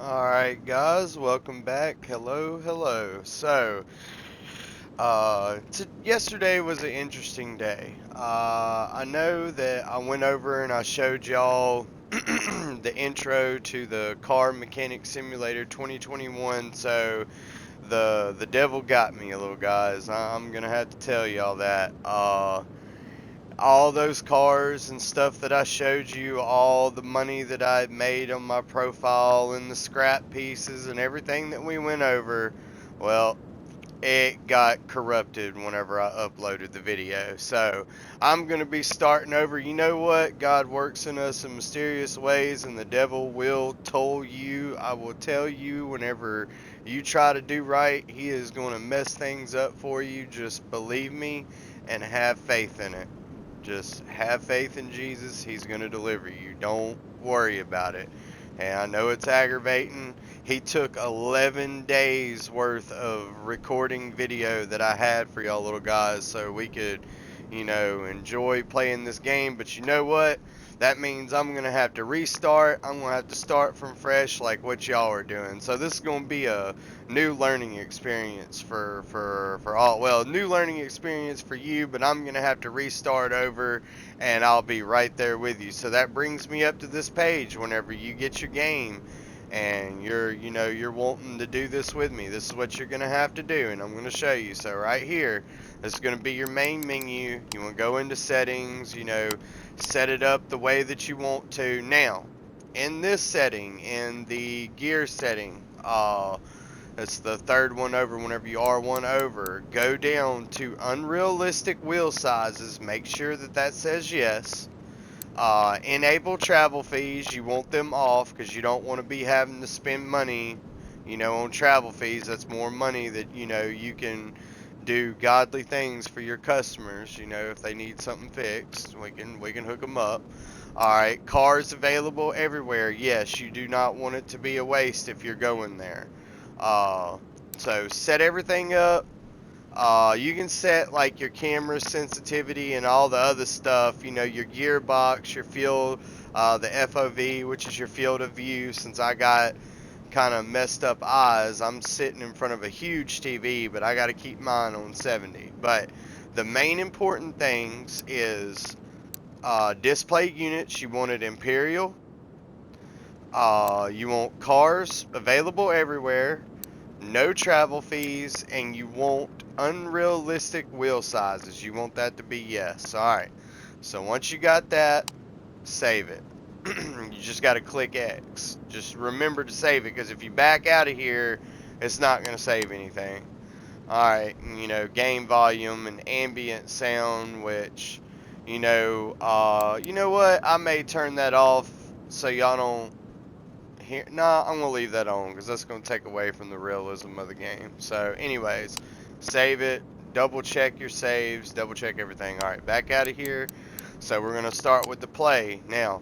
Alright guys, welcome back. Hello. So, yesterday was an interesting day. I know that I went over and I showed y'all the intro to the Car Mechanic Simulator 2021, so the devil got me a little, guys. I'm gonna have to tell y'all that. All those cars and stuff that I showed you, all the money that I had made on my profile and the scrap pieces and everything that we went over, well, it got corrupted whenever I uploaded the video. So I'm going to be starting over. You know what? God works in us in mysterious ways, and the devil will toll you. I will tell you, whenever you try to do right, he is going to mess things up for you. Just believe me and have faith in it. Just have faith in Jesus. He's going to deliver you. Don't worry about it. And I know it's aggravating. He took 11 days worth of recording video that I had for y'all little guys so we could, enjoy playing this game. But you know what? That means I'm going to have to restart. I'm going to have to start from fresh like what y'all are doing. So this is going to be a new learning experience for all. Well, new learning experience for you, but I'm going to have to restart over and I'll be right there with you. So that brings me up to this page whenever you get your game and you're wanting to do this with me. This is what you're going to have to do, and I'm going to show you. So right here, this is going to be your main menu. You want to go into settings, set it up the way that you want to. Now, in this setting, in the gear setting, it's the third one over. Whenever you are one over, go down to unrealistic wheel sizes. Make sure that says yes. Enable travel fees. You want them off because you don't want to be having to spend money, on travel fees. That's more money that, you can do godly things for your customers. If they need something fixed, we can hook them up. Alright, cars available everywhere. Yes, you do not want it to be a waste if you're going there. So set everything up. You can set like your camera sensitivity and all the other stuff, your gearbox, your field, the FOV, which is your field of view. Since I got kind of messed up eyes, I'm sitting in front of a huge TV, but I got to keep mine on 70. But the main important things is display units. You want it Imperial. You want cars available everywhere, no travel fees, and you want unrealistic wheel sizes. You want that to be yes. Alright, so once you got that, save it. You just got to click X. Just remember to save it, because if you back out of here, it's not going to save anything. Alright, game volume and ambient sound, which, you know what, I may turn that off so y'all don't here. Nah, I'm gonna leave that on because that's gonna take away from the realism of the game. So anyways, save it, double check your saves, double check everything. Alright, back out of here. So we're gonna start with the play. Now,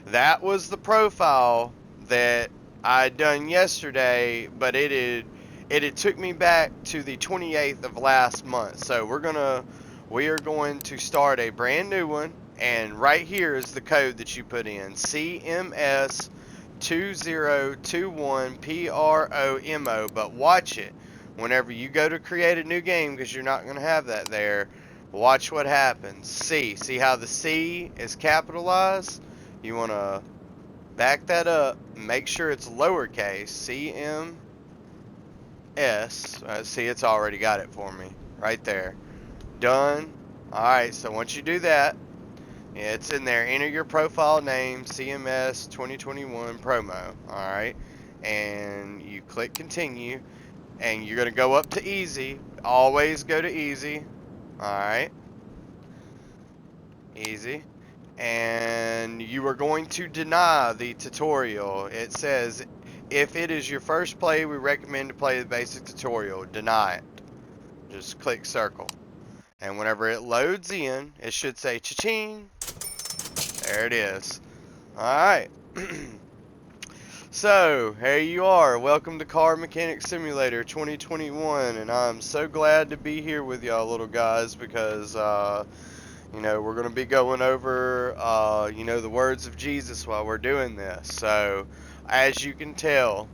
that was the profile that I had done yesterday, but it had took me back to the 28th of last month. So we are going to start a brand new one, and right here is the code that you put in. cms2021 PROMO. But watch it whenever you go to create a new game, because you're not going to have that there. Watch what happens. See how the C is capitalized? You want to back that up, make sure it's lowercase, CMS. See, it's already got it for me right there. Done. Alright, so once you do that, it's in there. Enter your profile name, cms2021 promo. Alright, and you click continue, and you're going to go up to easy. Always go to easy. Alright, easy. And you are going to deny the tutorial. It says, if it is your first play, we recommend to play the basic tutorial. Deny it. Just click circle. And whenever it loads in, it should say cha-ching. There it is. Alright. So, here you are. Welcome to Car Mechanic Simulator 2021. And I'm so glad to be here with y'all little guys, because, we're going to be going over, the words of Jesus while we're doing this. So, as you can tell,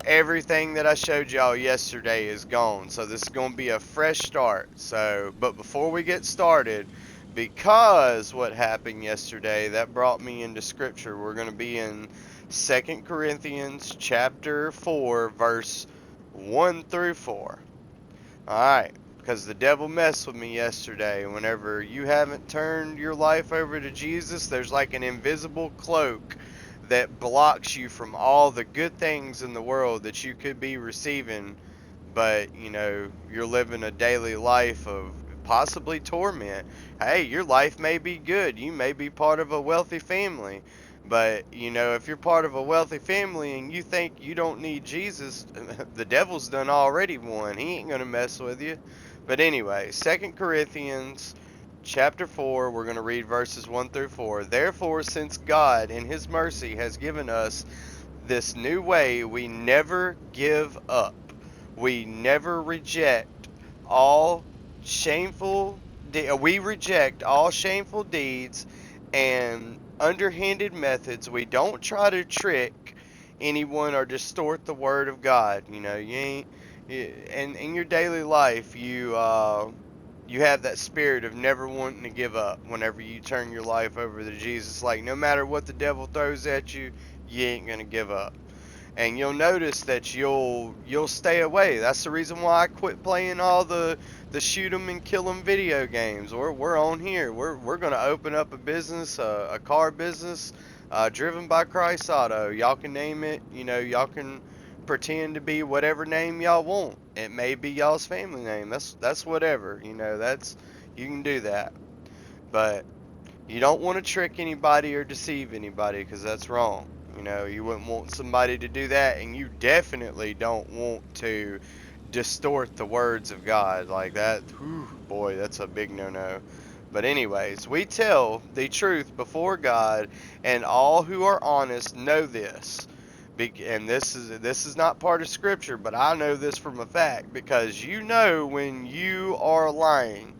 everything that I showed y'all yesterday is gone. So this is going to be a fresh start. So, but before we get started, because what happened yesterday, that brought me into scripture. We're going to be in 2 Corinthians chapter 4, verse 1 through 4. Alright, because the devil messed with me yesterday. Whenever you haven't turned your life over to Jesus, there's like an invisible cloak that blocks you from all the good things in the world that you could be receiving, but you're living a daily life of possibly torment. Hey, your life may be good, you may be part of a wealthy family, but if you're part of a wealthy family and you think you don't need Jesus, the devil's done already won. He ain't gonna mess with you. But anyway, 2 Corinthians chapter 4, we're going to read verses 1 through 4. Therefore, since God in his mercy has given us this new way, we never give up. We never reject all shameful we reject all shameful deeds and underhanded methods. We don't try to trick anyone or distort the word of God. You ain't and in your daily life, you have that spirit of never wanting to give up whenever you turn your life over to Jesus. Like, no matter what the devil throws at you, you ain't gonna give up. And you'll notice that you'll stay away. That's the reason why I quit playing all the shoot 'em and kill 'em video games. We're on here. We're gonna open up a business, a car business, Driven by Christ Auto. Y'all can name it. Y'all can pretend to be whatever name y'all want. It may be y'all's family name. That's whatever. That's, you can do that. But you don't want to trick anybody or deceive anybody, because that's wrong. You wouldn't want somebody to do that, and you definitely don't want to distort the words of God like that. Whew, boy, that's a big no-no. But anyways, we tell the truth before God, and all who are honest know this. And this is not part of scripture, but I know this from a fact, because when you are lying.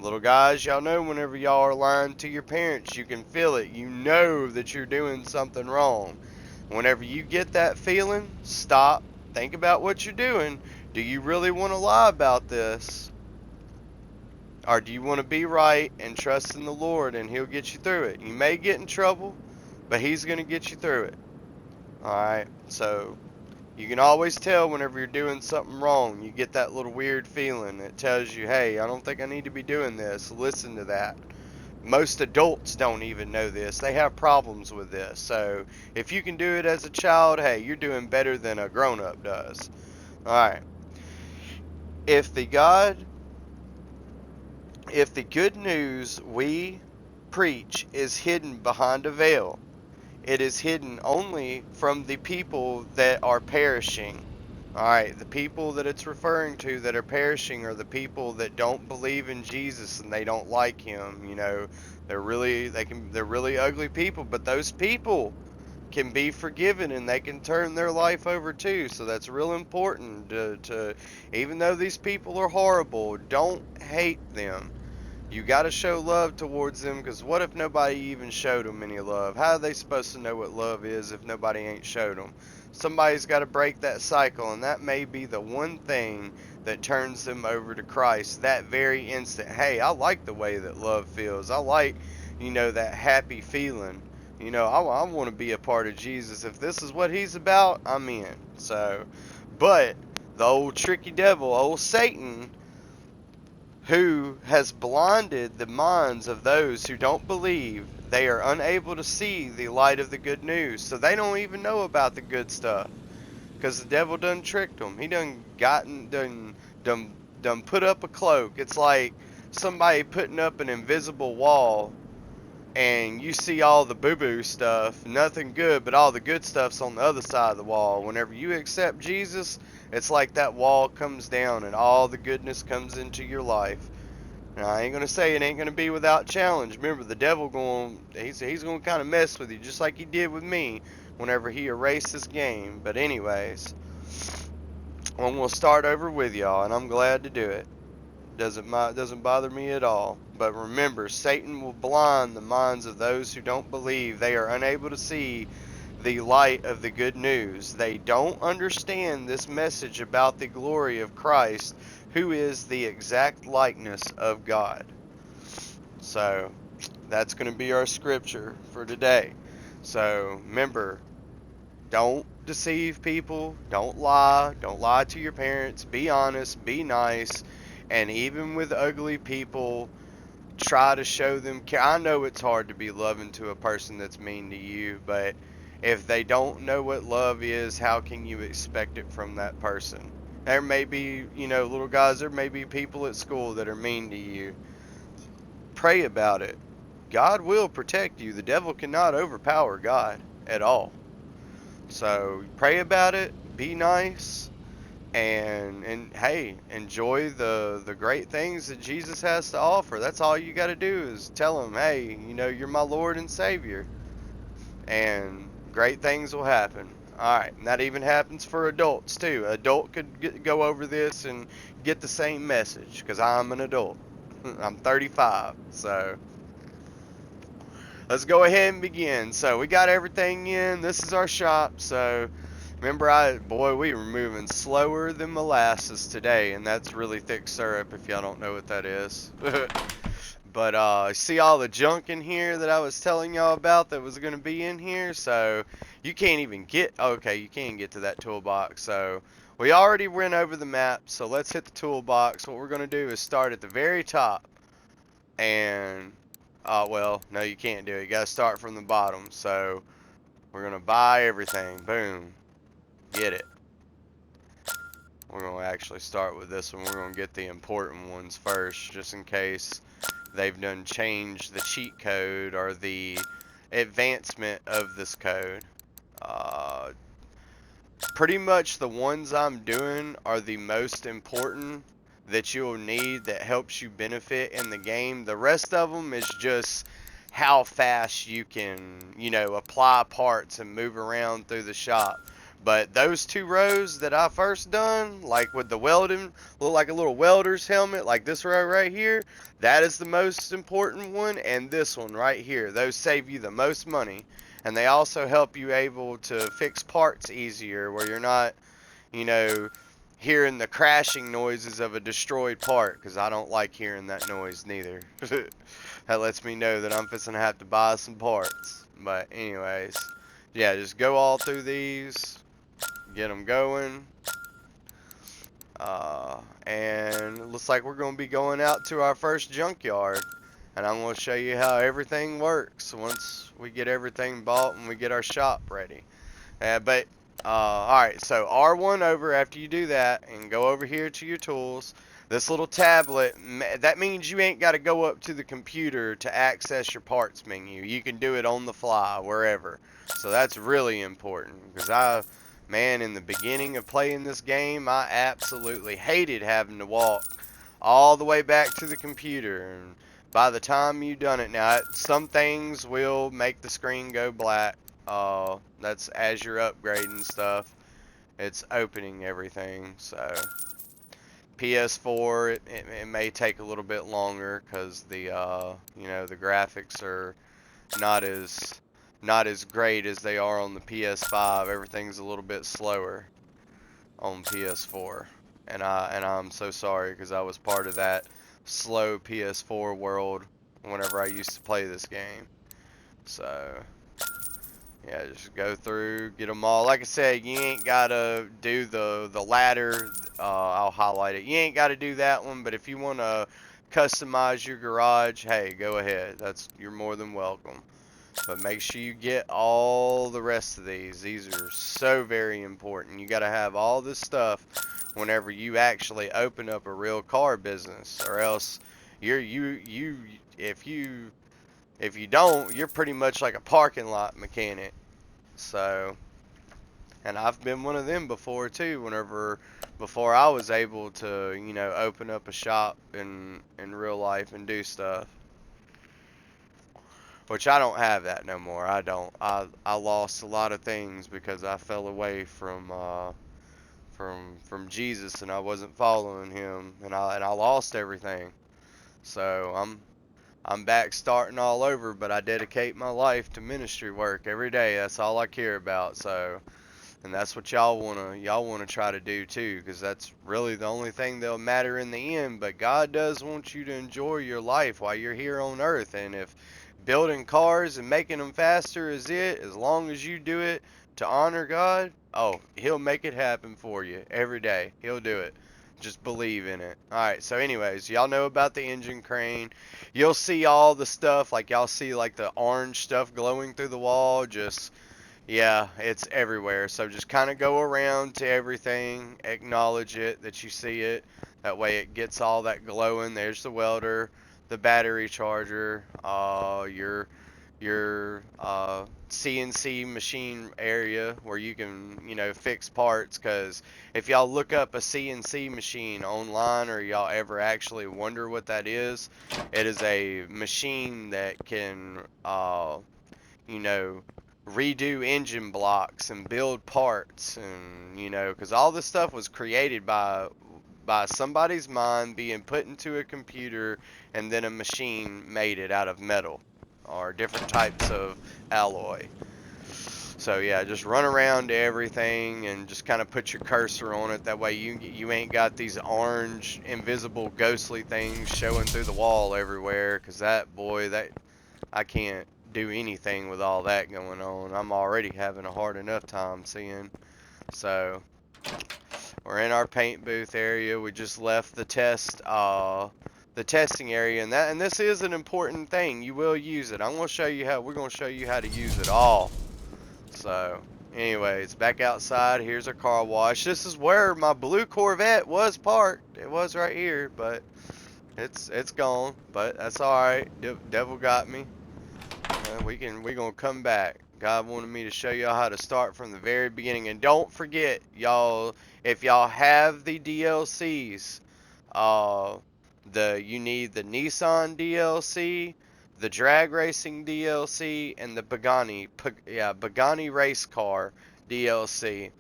Little guys, y'all know whenever y'all are lying to your parents, you can feel it. You know that you're doing something wrong. Whenever you get that feeling, stop, think about what you're doing. Do you really want to lie about this? Or do you want to be right and trust in the Lord and he'll get you through it? You may get in trouble, but he's going to get you through it. Alright, so you can always tell whenever you're doing something wrong. You get that little weird feeling that tells you, hey, I don't think I need to be doing this. Listen to that. Most adults don't even know this. They have problems with this. So if you can do it as a child, hey, you're doing better than a grown-up does. Alright. If the good news we preach is hidden behind a veil, it is hidden only from the people that are perishing. Alright, the people that it's referring to that are perishing are the people that don't believe in Jesus and they don't like him. They're really ugly people, but those people can be forgiven and they can turn their life over too. So that's real important to even though these people are horrible, don't hate them. You got to show love towards them, because what if nobody even showed them any love? How are they supposed to know what love is if nobody ain't showed them? Somebody's got to break that cycle, and that may be the one thing that turns them over to Christ that very instant. Hey, I like the way that love feels. I like, that happy feeling. I want to be a part of Jesus. If this is what he's about, I'm in. So, but the old tricky devil, old Satan, who has blinded the minds of those who don't believe, they are unable to see the light of the good news. So they don't even know about the good stuff, because the devil done tricked them. He done put up a cloak. It's like somebody putting up an invisible wall, and you see all the boo-boo stuff, nothing good, but all the good stuff's on the other side of the wall. Whenever you accept Jesus, it's like that wall comes down and all the goodness comes into your life. Now, I ain't going to say it ain't going to be without challenge. Remember, the devil he's going to kind of mess with you, just like he did with me whenever he erased this game. But anyways, I'm going to start over with y'all, and I'm glad to do it. Doesn't bother me at all. But remember, Satan will blind the minds of those who don't believe. They are unable to see the light of the good news. They don't understand this message about the glory of Christ, who is the exact likeness of God. So that's going to be our scripture for today. So remember, don't deceive people, don't lie to your parents, be honest, be nice, and even with ugly people, try to show them care. I know it's hard to be loving to a person that's mean to you, but if they don't know what love is, how can you expect it from that person? There may be, little guys, there may be people at school that are mean to you. Pray about it. God will protect you. The devil cannot overpower God at all. So pray about it, be nice, and hey, enjoy the great things that Jesus has to offer. That's all you got to do is tell him, hey, you're my Lord and Savior, and great things will happen. All right, and that even happens for adults too. An adult could go over this and get the same message because I'm an adult. I'm 35, so let's go ahead and begin. So we got everything in. This is our shop. So remember, boy, we were moving slower than molasses today, and that's really thick syrup if y'all don't know what that is. But see all the junk in here that I was telling y'all about that was going to be in here? So you can't even get, okay, you can get to that toolbox. So we already went over the map, so let's hit the toolbox. What we're going to do is start at the very top, and well, no, you can't do it. You got to start from the bottom. So we're going to buy everything. Boom. Get it. We're going to actually start with this one. We're going to get the important ones first, just in case they've done changed the cheat code or the advancement of this code. Pretty much the ones I'm doing are the most important that you'll need that helps you benefit in the game. The rest of them is just how fast you can, apply parts and move around through the shop. But those two rows that I first done, like with the welding, look like a little welder's helmet, like this row right here, that is the most important one, and this one right here. Those save you the most money. And they also help you able to fix parts easier where you're not, hearing the crashing noises of a destroyed part, because I don't like hearing that noise neither. That lets me know that I'm fixing to have to buy some parts. But anyways, yeah, just go all through these, get them going. And it looks like we're going to be going out to our first junkyard. And I'm going to show you how everything works once we get everything bought and we get our shop ready. Alright, so R1 over after you do that and go over here to your tools. This little tablet, that means you ain't got to go up to the computer to access your parts menu. You can do it on the fly, wherever. So that's really important, because man, in the beginning of playing this game, I absolutely hated having to walk all the way back to the computer. And by the time you've done it now, some things will make the screen go black. That's as you're upgrading stuff. It's opening everything. So PS4, it may take a little bit longer because the the graphics are not as great as they are on the PS5. Everything's a little bit slower on PS4, and I'm so sorry because I was part of that slow PS4 world whenever I used to play this game. So yeah, just go through, get them all. Like I said, you ain't gotta do the ladder. I'll highlight it. You ain't gotta do that one, but if you wanna customize your garage, hey, go ahead. You're more than welcome. But make sure you get all the rest of these. These are so very important. You gotta have all this stuff whenever you actually open up a real car business, or else if you don't, you're pretty much like a parking lot mechanic. So, and I've been one of them before too, before I was able to, open up a shop in real life and do stuff. Which I don't have that no more. I don't. I lost a lot of things because I fell away from Jesus, and I wasn't following him, and I lost everything. So I'm back starting all over, but I dedicate my life to ministry work every day. That's all I care about. So, and that's what y'all wanna try to do too, because that's really the only thing that'll matter in the end. But God does want you to enjoy your life while you're here on earth, and if building cars and making them faster is it, as long as you do it to honor God, oh, He'll make it happen for you every day. He'll do it. Just believe in it. Alright, so anyways, y'all know about the engine crane. You'll see all the stuff, like y'all see like the orange stuff glowing through the wall, just, yeah, it's everywhere. So just kind of go around to everything, acknowledge it, that you see it. That way it gets all that glowing. There's the welder, the battery charger, your CNC machine area where you can, fix parts. Because if y'all look up a CNC machine online, or y'all ever actually wonder what that is, it is a machine that can, you know, redo engine blocks and build parts, and because all this stuff was created by somebody's mind being put into a computer, and then a machine made it out of metal or different types of alloy. So yeah, just run around to everything and just kind of put your cursor on it. That way you ain't got these orange invisible ghostly things showing through the wall everywhere. Cause that I can't do anything with all that going on. I'm already having a hard enough time seeing. So we're in our paint booth area. We just left the testing area, and this is an important thing. You will use it. We're gonna show you how to use it all. So, anyways, back outside. Here's our car wash. This is where my blue Corvette was parked. It was right here, but it's gone. But that's all right. Devil got me. We gonna come back. God wanted me to show y'all how to start from the very beginning. And don't forget, y'all, if y'all have the DLCs, you need the Nissan DLC, the drag racing DLC, and the Pagani race car DLC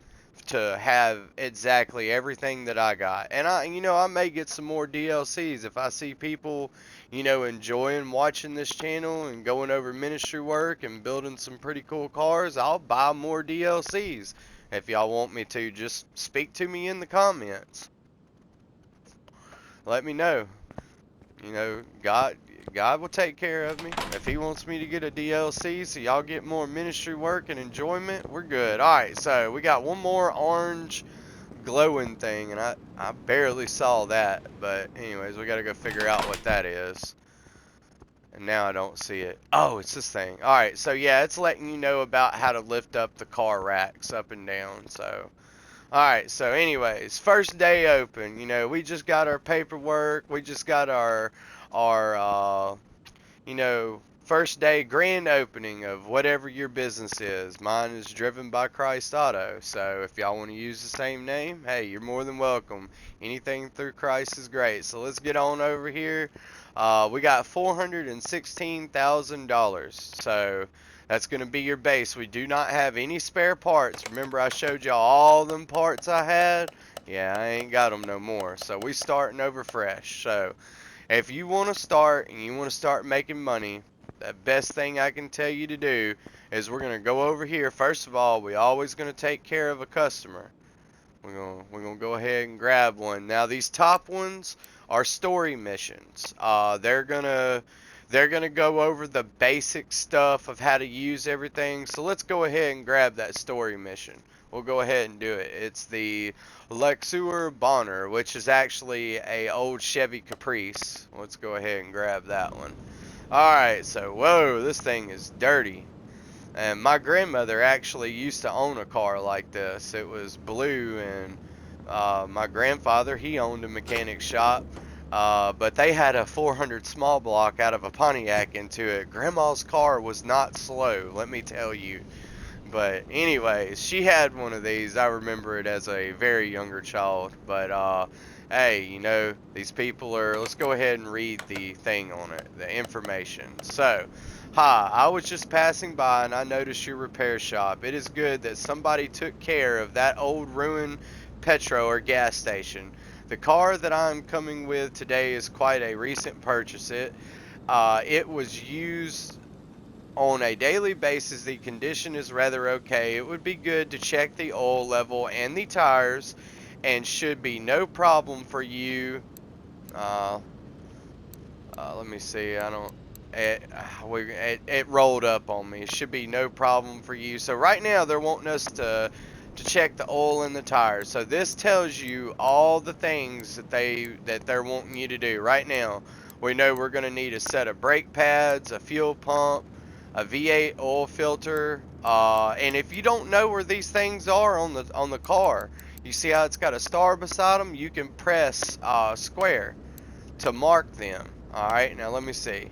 to have exactly everything that I got. And I may get some more DLCs if I see people, enjoying watching this channel and going over ministry work and building some pretty cool cars. I'll buy more DLCs. If y'all want me to, just speak to me in the comments. Let me know. God will take care of me. If He wants me to get a DLC so y'all get more ministry work and enjoyment, we're good. Alright, so we got one more orange glowing thing, and I barely saw that. But anyways, we gotta go figure out what that is. And now I don't see it. Oh, it's this thing. Alright, so yeah, it's letting you know about how to lift up the car racks up and down. So alright, so anyways, first day open, we just got our paperwork, we just got our first day grand opening of whatever your business is. Mine is Driven by Christ Auto, so if y'all want to use the same name, hey, you're more than welcome. Anything through Christ is great. So let's get on over here. We got $416,000, so that's going to be your base. We do not have any spare parts. Remember I showed y'all all them parts I had? Yeah, I ain't got them no more. So we starting over fresh. So if you want to start and you want to start making money, the best thing I can tell you to do is we're going to go over here. First of all, we always going to take care of a customer. We're gonna go ahead and grab one. Now these top ones are story missions. They're gonna go over the basic stuff of how to use everything. So let's go ahead and grab that story mission. We'll go ahead and do it. It's the Lexus Bonner, which is actually a old Chevy Caprice. Let's go ahead and grab that one. Alright, so whoa, this thing is dirty. And my grandmother actually used to own a car like this. It was blue, and my grandfather, he owned a mechanic shop. But they had a 400 small block out of a Pontiac into it. Grandma's car was not slow, let me tell you. But anyways, she had one of these. I remember it as a very younger child. But hey, these people let's go ahead and read the thing on it, the information. So, hi, I was just passing by and I noticed your repair shop. It is good that somebody took care of that old ruined petrol or gas station. The car that I'm coming with today is quite a recent purchase. It was used on a daily basis. The condition is rather okay. It would be good to check the oil level and the tires, and should be no problem for you. Let me see. I don't. It rolled up on me. It should be no problem for you. So right now they're wanting us to check the oil and the tires. So this tells you all the things that they're wanting you to do right now. We know we're going to need a set of brake pads, a fuel pump, a V8 oil filter, and if you don't know where these things are on the car, you see how it's got a star beside them. You can press square to mark them. Alright, now let me see.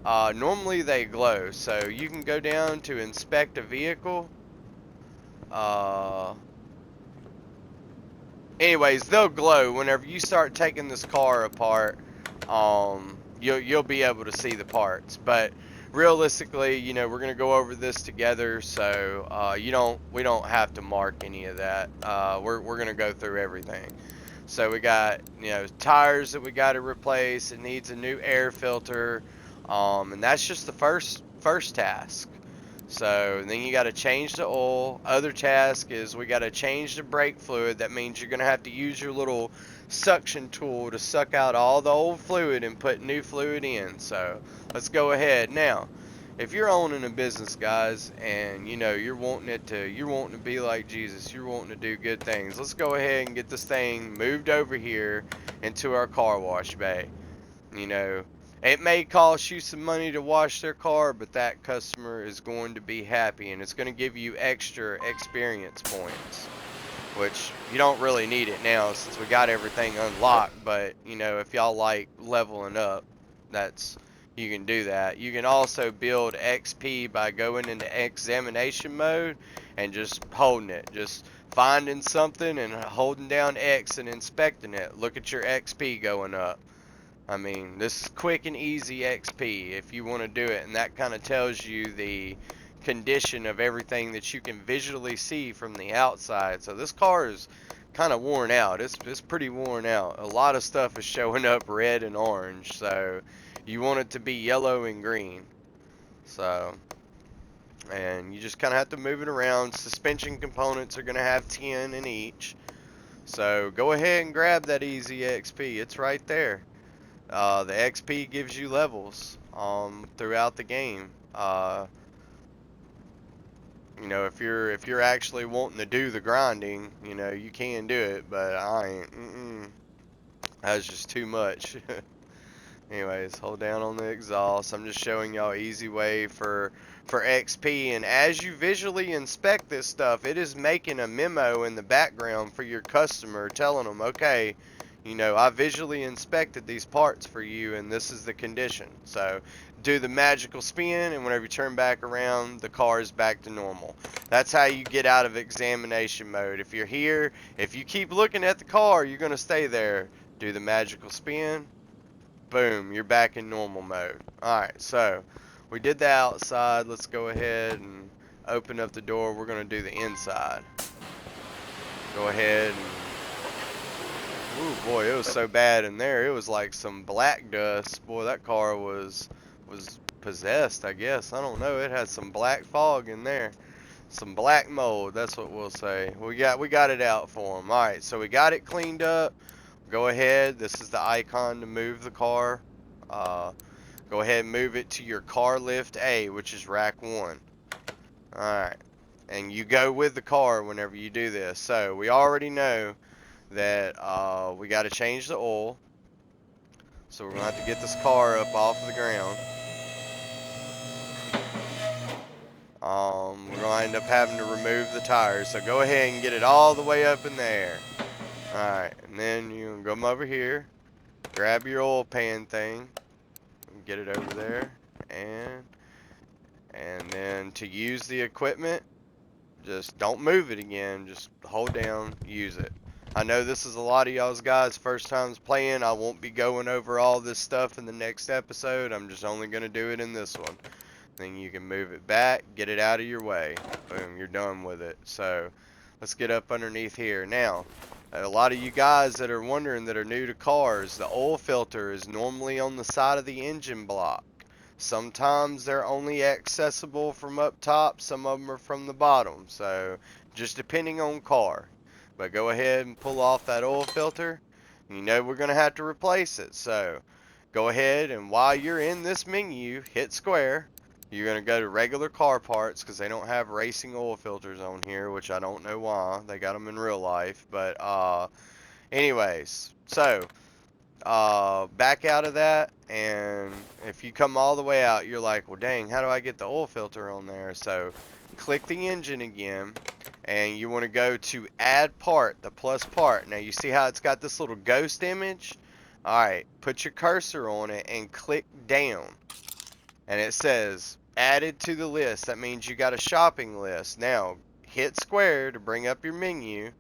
Normally they glow, so you can go down to inspect a vehicle. Anyways, they'll glow whenever you start taking this car apart. You'll be able to see the parts, but realistically, you know, we're gonna go over this together, so we don't have to mark any of that. We're gonna go through everything. So we got, you know, tires that we got to replace. It needs a new air filter, and that's just the first task. So then you got to change the oil. Other task is we got to change the brake fluid. That means you're gonna have to use your little suction tool to suck out all the old fluid and put new fluid in. So let's go ahead now. If you're owning a business, guys, and you know you're wanting to be like Jesus, you're wanting to do good things, let's go ahead and get this thing moved over here into our car wash bay. You know, it may cost you some money to wash their car, but that customer is going to be happy, and it's going to give you extra experience points, which you don't really need it now since we got everything unlocked. But you know, if y'all like leveling up, that's you can do that. You can also build XP by going into examination mode and just holding it, just finding something and holding down X and inspecting it. Look at your XP going up. I mean, this is quick and easy XP if you want to do it, and that kind of tells you the condition of everything that you can visually see from the outside. So this car is kind of worn out. It's pretty worn out. A lot of stuff is showing up red and orange, so you want it to be yellow and green. So, and you just kind of have to move it around. Suspension components are going to have 10 in each. So go ahead and grab that easy XP. It's right there. The XP gives you levels throughout the game. You know, if you're actually wanting to do the grinding, you know, you can do it, but I ain't. That's just too much. Anyways, hold down on the exhaust. I'm just showing y'all easy way for XP, and as you visually inspect this stuff, it is making a memo in the background for your customer telling them, okay, you know, I visually inspected these parts for you and this is the condition. So do the magical spin, and whenever you turn back around, the car is back to normal. That's how you get out of examination mode. If you're here, if you keep looking at the car, you're going to stay there. Do the magical spin. Boom, you're back in normal mode. Alright, so we did the outside. Let's go ahead and open up the door. We're going to do the inside. Go ahead and... Ooh, boy, it was so bad in there. It was like some black dust. Boy, that car was possessed, I guess. I don't know. It had some black fog in there. Some black mold, that's what we'll say. We got it out for them. Alright, so we got it cleaned up. Go ahead, this is the icon to move the car. Go ahead and move it to your car lift A, which is rack 1. Alright, and you go with the car whenever you do this. So we already know that we got to change the oil. So we're going to have to get this car up off of the ground. We're going to end up having to remove the tires. So go ahead and get it all the way up in the air. Alright, and then you come over here, grab your oil pan thing, and get it over there, and then to use the equipment, just don't move it again, just hold down, use it. I know this is a lot of y'all's guys' first times playing. I won't be going over all this stuff in the next episode. I'm just only going to do it in this one. Then you can move it back, get it out of your way. Boom, you're done with it. So let's get up underneath here. Now, A lot of you guys that are wondering that are new to cars, the oil filter is normally on the side of the engine block. Sometimes they're only accessible from up top, some of them are from the bottom, so just depending on car. But go ahead and pull off that oil filter. You know we're going to have to replace it, so go ahead and while you're in this menu, hit square. You're going to go to regular car parts because they don't have racing oil filters on here, which I don't know why. They got them in real life, but anyways, so back out of that, and if you come all the way out, you're like, well dang, how do I get the oil filter on there? So click the engine again, and you want to go to add part, the plus part. Now you see how it's got this little ghost image? Alright, put your cursor on it and click down, and it says added to the list. That means you got a shopping list. Now hit square to bring up your menu,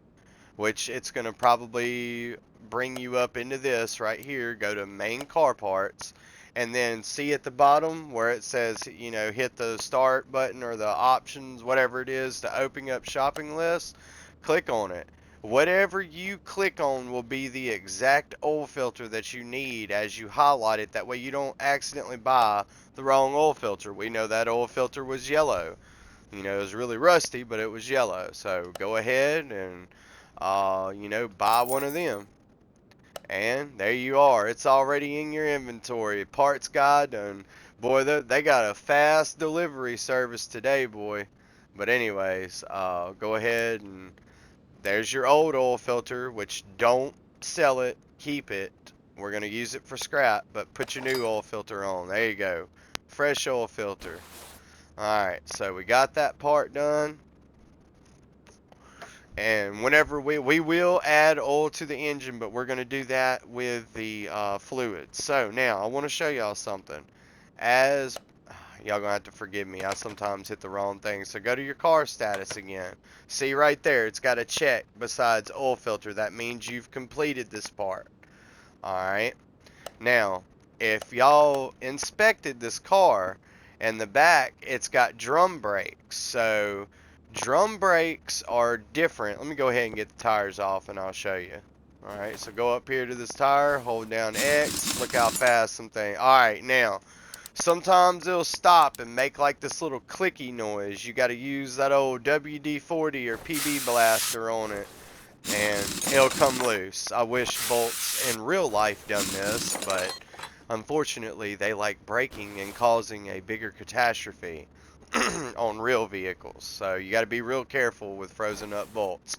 which it's going to probably bring you up into this right here. Go to main car parts, and then see at the bottom where it says, you know, hit the start button or the options, whatever it is, to open up shopping list. Click on it. Whatever you click on will be the exact oil filter that you need as you highlight it. That way you don't accidentally buy the wrong oil filter. We know that oil filter was yellow. You know, it was really rusty, but it was yellow. So go ahead and you know, buy one of them. And there you are. It's already in your inventory. Parts guide, and boy, they got a fast delivery service today, boy. But anyways, go ahead and there's your old oil filter, which don't sell it, keep it. We're going to use it for scrap, but put your new oil filter on. There you go. Fresh oil filter. Alright, so we got that part done. And whenever we will add oil to the engine, but we're going to do that with the fluids. So now I want to show y'all something. As y'all gonna have to forgive me, I sometimes hit the wrong thing. So go to your car status again. See right there, it's got a check besides oil filter. That means you've completed this part. Alright. Now, if y'all inspected this car, in the back, it's got drum brakes. So drum brakes are different. Let me go ahead and get the tires off and I'll show you. Alright, so go up here to this tire, hold down X, look how fast something. Alright, now, sometimes it'll stop and make like this little clicky noise. You got to use that old WD-40 or PB blaster on it, and it'll come loose. I wish bolts in real life done this, but unfortunately they like breaking and causing a bigger catastrophe on real vehicles. So you got to be real careful with frozen up bolts.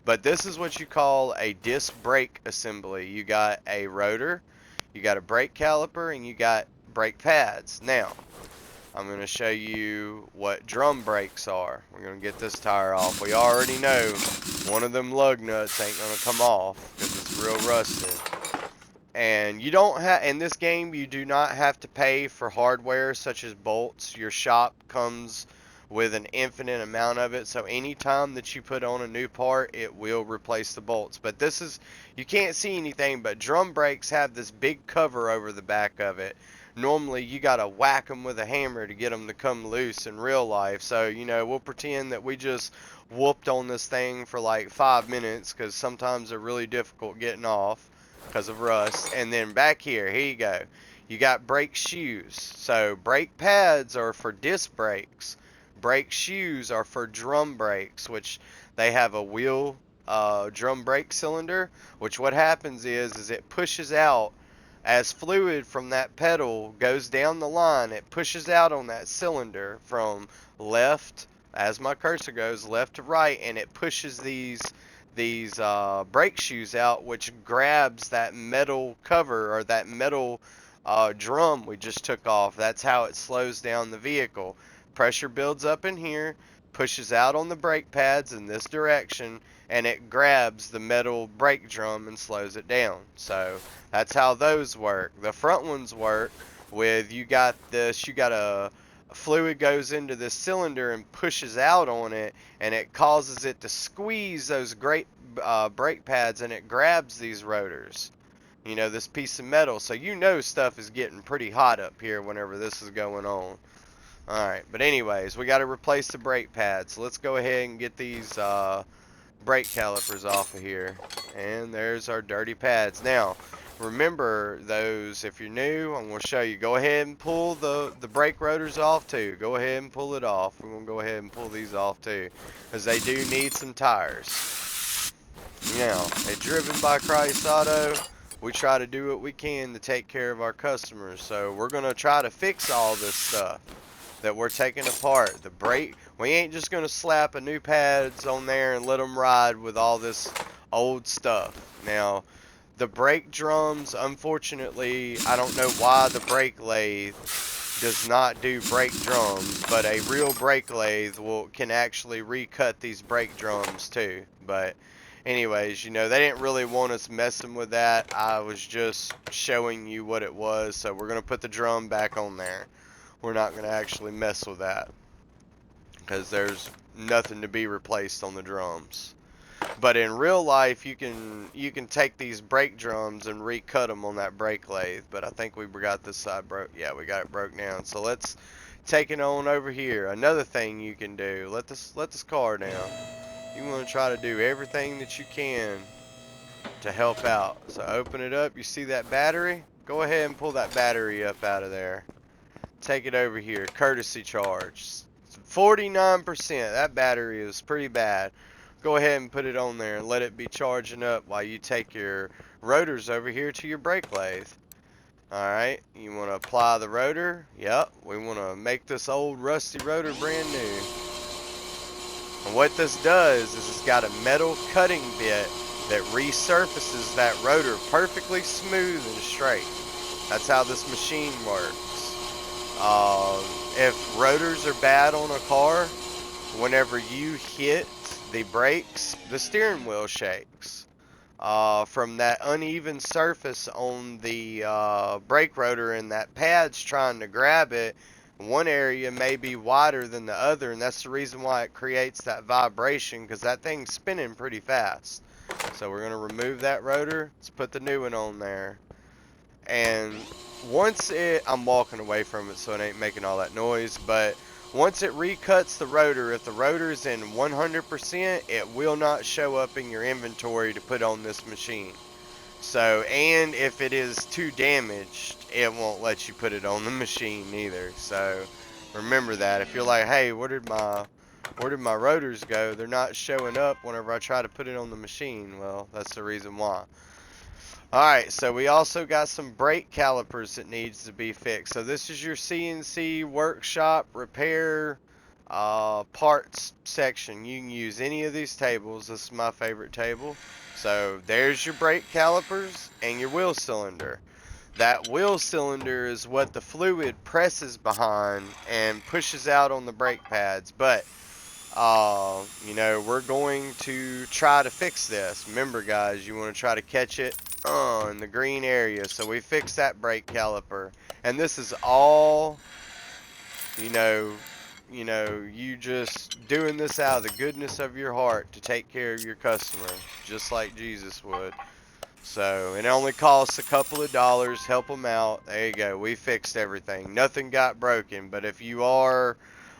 But this is what you call a disc brake assembly. You got a rotor, you got a brake caliper, and you got brake pads. Now, I'm going to show you what drum brakes are. We're going to get this tire off. We already know one of them lug nuts ain't going to come off because it's real rusted. And you don't have, in this game, you do not have to pay for hardware such as bolts. Your shop comes with an infinite amount of it, so anytime that you put on a new part, it will replace the bolts. But this is, you can't see anything, but drum brakes have this big cover over the back of it. Normally you gotta whack them with a hammer to get them to come loose in real life. So, you know, we'll pretend that we just whooped on this thing for like 5 minutes, because sometimes they're really difficult getting off because of rust. And then back here you go, you got brake shoes. So brake pads are for disc brakes, brake shoes are for drum brakes, which they have a wheel drum brake cylinder, which what happens is it pushes out as fluid from that pedal goes down the line. It pushes out on that cylinder from left, as my cursor goes left to right, and it pushes these brake shoes out, which grabs that metal cover or that metal drum we just took off. That's how it slows down the vehicle. Pressure builds up in here, pushes out on the brake pads in this direction, and it grabs the metal brake drum and slows it down. So that's how those work. The front ones work with, you got this, you got a fluid goes into this cylinder and pushes out on it, and it causes it to squeeze those great brake pads, and it grabs these rotors, you know, this piece of metal. So you know stuff is getting pretty hot up here whenever this is going on. Alright, but anyways, we got to replace the brake pads. So let's go ahead and get these brake calipers off of here. And there's our dirty pads. Now, remember those, if you're new, I'm going to show you. Go ahead and pull the brake rotors off too. Go ahead and pull it off. We're going to go ahead and pull these off too, because they do need some tires. Now, at Driven by Christ Auto, we try to do what we can to take care of our customers. So we're going to try to fix all this stuff that we're taking apart. The brake, we ain't just going to slap a new pads on there and let them ride with all this old stuff. Now, the brake drums, unfortunately, I don't know why the brake lathe does not do brake drums, but a real brake lathe can actually recut these brake drums too. But anyways, you know, they didn't really want us messing with that. I was just showing you what it was. So we're going to put the drum back on there. We're not going to actually mess with that, because there's nothing to be replaced on the drums. But in real life, you can take these brake drums and recut them on that brake lathe. But I think we got this side broke. Yeah, we got it broke down. So let's take it on over here. Another thing you can do, let this car down. You want to try to do everything that you can to help out. So open it up. You see that battery? Go ahead and pull that battery up out of there. Take it over here. Courtesy charge. 49%. That battery is pretty bad. Go ahead and put it on there and let it be charging up while you take your rotors over here to your brake lathe. Alright, you want to apply the rotor. Yep, we want to make this old rusty rotor brand new. And what this does is it's got a metal cutting bit that resurfaces that rotor perfectly smooth and straight. That's how this machine works. If rotors are bad on a car, whenever you hit the brakes, the steering wheel shakes. From that uneven surface on the brake rotor, and that pad's trying to grab it, one area may be wider than the other, and that's the reason why it creates that vibration, because that thing's spinning pretty fast. So we're going to remove that rotor. Let's put the new one on there. And once I'm walking away from it so it ain't making all that noise, but once it recuts the rotor, if the rotor's in 100%, it will not show up in your inventory to put on this machine. So, and if it is too damaged, it won't let you put it on the machine either. So remember that. If you're like, hey, where did my rotors go? They're not showing up whenever I try to put it on the machine. Well, that's the reason why. Alright, so we also got some brake calipers that needs to be fixed. So this is your CNC workshop repair parts section. You can use any of these tables. This is my favorite table. So there's your brake calipers and your wheel cylinder. That wheel cylinder is what the fluid presses behind and pushes out on the brake pads. But you know, we're going to try to fix this. Remember, guys, you want to try to catch it in the green area. So we fixed that brake caliper, and this is all, you just doing this out of the goodness of your heart to take care of your customer, just like Jesus would. So it only costs a couple of dollars. Help them out. There you go. We fixed everything. Nothing got broken. But if you are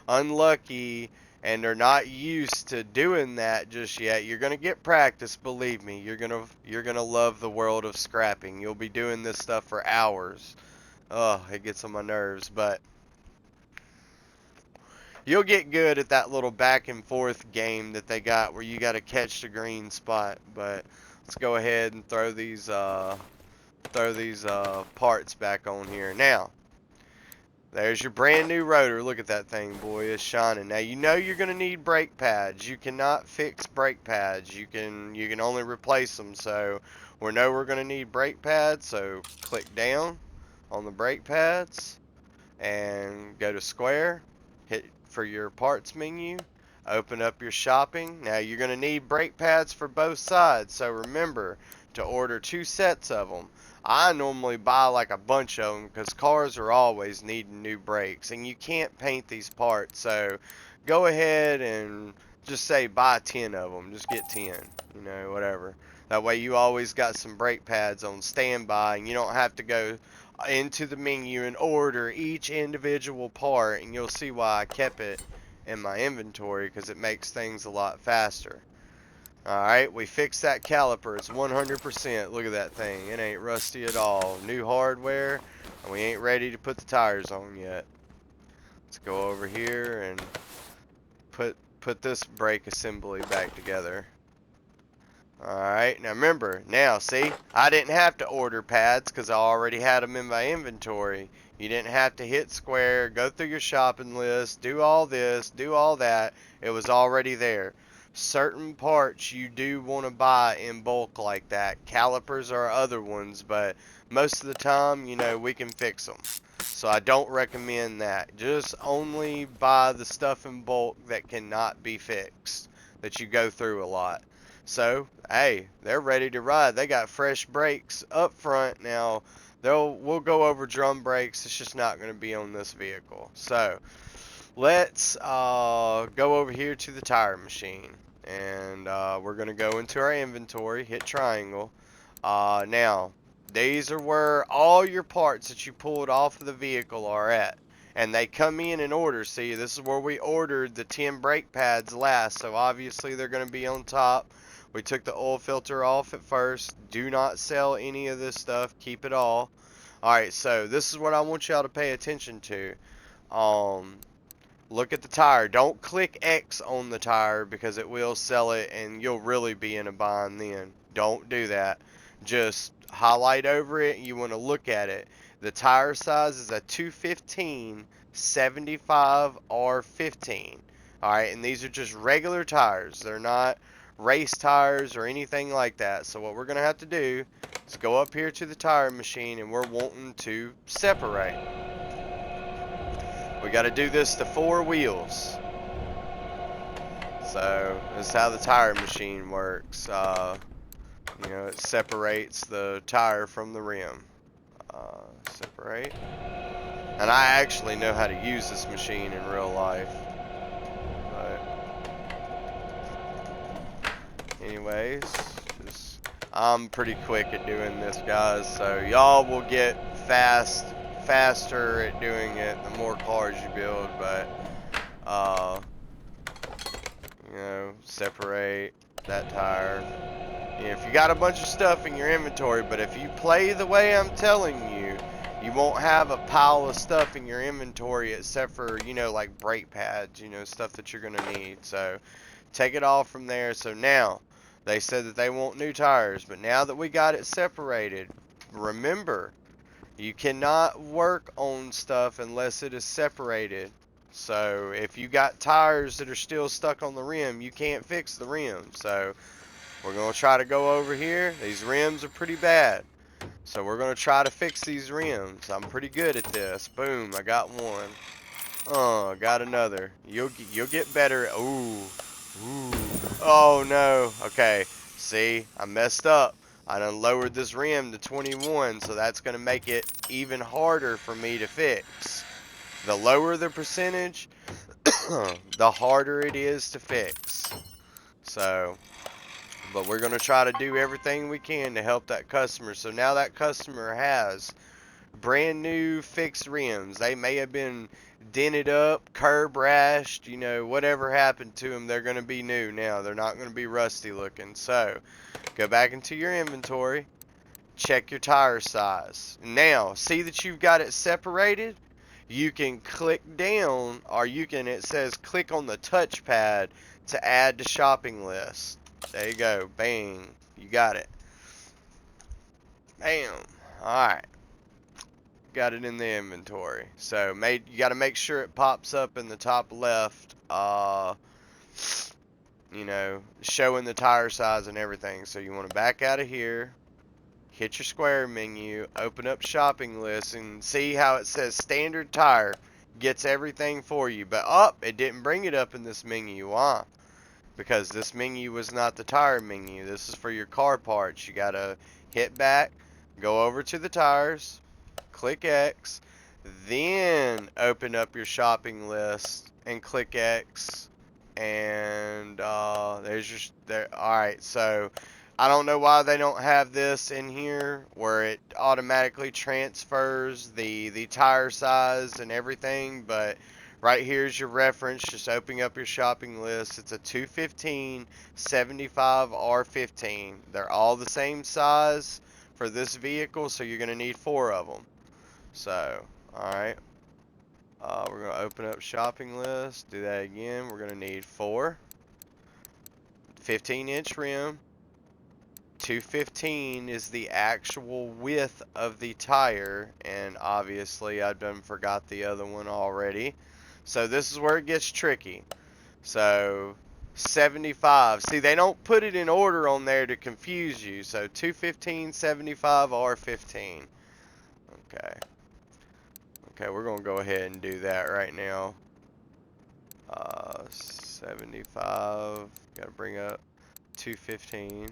unlucky and are not used to doing that just yet, you're gonna get practice. Believe me, you're gonna love the world of scrapping. You'll be doing this stuff for hours. Oh, it gets on my nerves, but you'll get good at that little back and forth game that they got where you got to catch the green spot. But let's go ahead and throw these parts back on here now. There's your brand new rotor. Look at that thing, boy. It's shining. Now you know you're gonna need brake pads. You cannot fix brake pads. You can only replace them. So we know we're gonna need brake pads. So click down on the brake pads and go to square. Hit for your parts menu. Open up your shopping. Now you're gonna need brake pads for both sides. So remember to order 2 sets of them. I normally buy like a bunch of them because cars are always needing new brakes, and you can't paint these parts. So go ahead and just say buy 10 of them. Just get 10, whatever. That way you always got some brake pads on standby, and you don't have to go into the menu and order each individual part. And you'll see why I kept it in my inventory, because it makes things a lot faster. Alright, we fixed that caliper. It's 100%. Look at that thing. It ain't rusty at all. New hardware, and we ain't ready to put the tires on yet. Let's go over here and put this brake assembly back together. Alright, now remember, now see, I didn't have to order pads because I already had them in my inventory. You didn't have to hit square, go through your shopping list, do all this, do all that. It was already there. Certain parts you do want to buy in bulk like that. Calipers are other ones, but most of the time, you know, we can fix them. So I don't recommend that. Just only buy the stuff in bulk that cannot be fixed, that you go through a lot. So, hey, they're ready to ride. They got fresh brakes up front. Now, we'll go over drum brakes. It's just not going to be on this vehicle. So, let's go over here to the tire machine. And we're going to go into our inventory, hit triangle. Now, these are where all your parts that you pulled off of the vehicle are at. And they come in order. See, this is where we ordered the 10 brake pads last. So, obviously, they're going to be on top. We took the oil filter off at first. Do not sell any of this stuff. Keep it all. Alright, so this is what I want y'all to pay attention to. Look at the tire. Don't click X on the tire because it will sell it and you'll really be in a bind then. Don't do that. Just highlight over it. You want to look at it. The tire size is a 215 75 R15. Alright, and these are just regular tires. They're not race tires or anything like that. So what we're going to have to do is go up here to the tire machine and we're wanting to separate. We got to do this to 4 wheels. So this is how the tire machine works. You know, it separates the tire from the rim. Separate. And I actually know how to use this machine in real life. Anyways, I'm pretty quick at doing this, guys, so y'all will get faster at doing it the more cars you build. But you know, separate that tire. You know, if you got a bunch of stuff in your inventory, but if you play the way I'm telling you, you won't have a pile of stuff in your inventory except for, you know, like brake pads, you know, stuff that you're gonna need. So take it all from there. So now they said that they want new tires, but now that we got it separated, remember, you cannot work on stuff unless it is separated. So if you got tires that are still stuck on the rim, you can't fix the rim. So we're going to try to go over here. These rims are pretty bad. So we're going to try to fix these rims. I'm pretty good at this. Boom, I got one. Got another. You'll get better. Ooh. Oh no. Okay. See, I messed up. I done lowered this rim to 21, so that's going to make it even harder for me to fix. The lower the percentage, the harder it is to fix. So, but we're going to try to do everything we can to help that customer. So now that customer has brand new fixed rims. They may have been dented up, curb rashed, you know, whatever happened to them, they're going to be new now. They're not going to be rusty looking. So, go back into your inventory, check your tire size. Now, see that you've got it separated? You can click down, or you can, it says click on the touchpad to add to shopping list. There you go. Bang. You got it. Bam. Alright. Got it in the inventory. So you got to make sure it pops up in the top left, you know, showing the tire size and everything. So you want to back out of here, hit your square menu, open up shopping list, and see how it says standard tire gets everything for you. But it didn't bring it up in this menu. Why? Because this menu was not the tire menu. This is for your car parts. You got to hit back, go over to the tires, click X, then open up your shopping list and click X, and there's your alright. So I don't know why they don't have this in here where it automatically transfers the tire size and everything, but Right here's your reference. Just opening up your shopping list. It's a 215 75 R15. They're all the same size for this vehicle, so you're going to need 4 of them. So, alright. We're going to open up shopping list. Do that again. We're going to need 4. 15-inch rim. 215 is the actual width of the tire, and obviously I done forgot the other one already. So this is where it gets tricky. So 75. See, they don't put it in order on there to confuse you. So 215, 75, R15. Okay. Okay, we're going to go ahead and do that right now. 75. Got to bring up 215.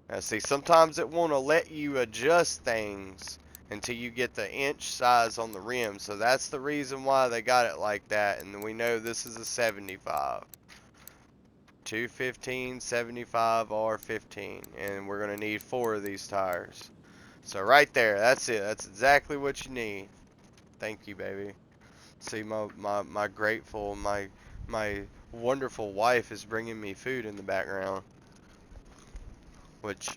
Now see, sometimes it won't let you adjust things until you get the inch size on the rim. So that's the reason why they got it like that. And we know this is a 75. 215, 75, R15. And we're going to need 4 of these tires. So right there, that's it. That's exactly what you need. Thank you, baby. See, my grateful, my wonderful wife is bringing me food in the background, which